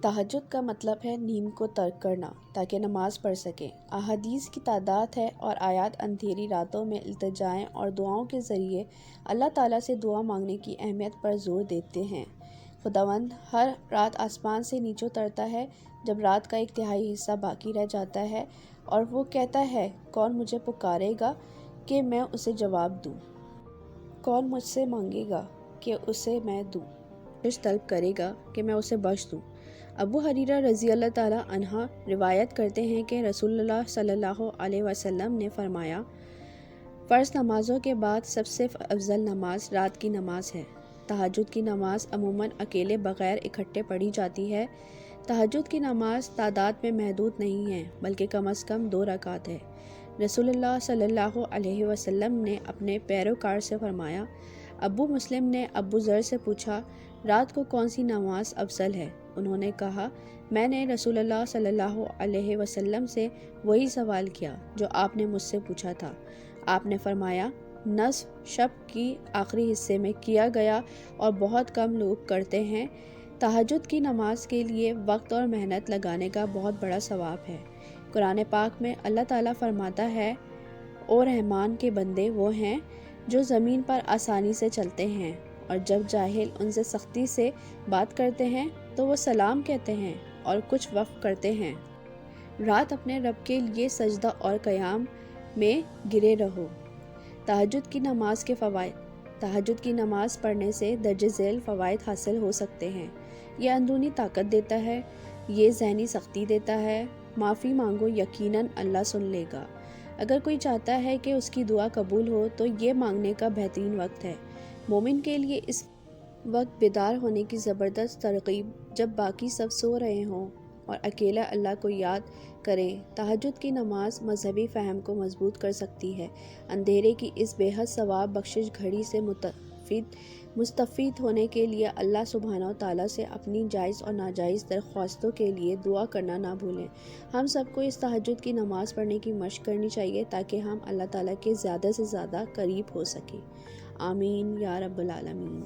تہجد کا مطلب ہے نیند کو ترک کرنا تاکہ نماز پڑھ سکیں۔ احادیث کی تعداد ہے اور آیات اندھیری راتوں میں التجائیں اور دعاؤں کے ذریعے اللہ تعالیٰ سے دعا مانگنے کی اہمیت پر زور دیتے ہیں۔ خداوند ہر رات آسمان سے نیچے اترتا ہے جب رات کا ایک تہائی حصہ باقی رہ جاتا ہے، اور وہ کہتا ہے، کون مجھے پکارے گا کہ میں اسے جواب دوں؟ کون مجھ سے مانگے گا کہ اسے میں دوں؟ بخشش طلب کرے گا کہ میں اسے بخش دوں؟ ابو ہریرہ رضی اللہ تعالیٰ عنہ روایت کرتے ہیں کہ رسول اللہ صلی اللہ علیہ وسلم نے فرمایا، فرض نمازوں کے بعد سب سے افضل نماز رات کی نماز ہے۔ تہجد کی نماز عموماً اکیلے بغیر اکٹھے پڑھی جاتی ہے۔ تہجد کی نماز تعداد میں محدود نہیں ہے بلکہ کم از کم 2 رکعت ہے۔ رسول اللہ صلی اللہ علیہ وسلم نے اپنے پیروکار سے فرمایا۔ ابو مسلم نے ابو ذر سے پوچھا، رات کو کون سی نماز افضل ہے؟ انہوں نے کہا، میں نے رسول اللہ صلی اللہ علیہ وسلم سے وہی سوال کیا جو آپ نے مجھ سے پوچھا تھا۔ آپ نے فرمایا، نصف شب کی آخری حصے میں کیا گیا اور بہت کم لوگ کرتے ہیں۔ تہجد کی نماز کے لیے وقت اور محنت لگانے کا بہت بڑا ثواب ہے۔ قرآن پاک میں اللہ تعالیٰ فرماتا ہے، اور رحمان کے بندے وہ ہیں جو زمین پر آسانی سے چلتے ہیں، اور جب جاہل ان سے سختی سے بات کرتے ہیں تو وہ سلام کہتے ہیں اور کچھ وقف کرتے ہیں۔ رات اپنے رب کے لیے سجدہ اور قیام میں گرے رہو۔ تہجد کی نماز کے فوائد۔ تہجد کی نماز پڑھنے سے درج ذیل فوائد حاصل ہو سکتے ہیں۔ یہ اندرونی طاقت دیتا ہے، یہ ذہنی سختی دیتا ہے۔ معافی مانگو، یقیناً اللہ سن لے گا۔ اگر کوئی چاہتا ہے کہ اس کی دعا قبول ہو تو یہ مانگنے کا بہترین وقت ہے۔ مومن کے لیے اس وقت بیدار ہونے کی زبردست ترغیب جب باقی سب سو رہے ہوں اور اکیلا اللہ کو یاد کریں۔ تہجد کی نماز مذہبی فہم کو مضبوط کر سکتی ہے۔ اندھیرے کی اس بے حد ثواب بخشش گھڑی سے مستفید ہونے کے لیے اللہ سبحانہ و تعالیٰ سے اپنی جائز اور ناجائز درخواستوں کے لیے دعا کرنا نہ بھولیں۔ ہم سب کو اس تہجد کی نماز پڑھنے کی مشق کرنی چاہیے تاکہ ہم اللہ تعالیٰ کے زیادہ سے زیادہ قریب ہو سکیں۔ آمین یا رب العالمین۔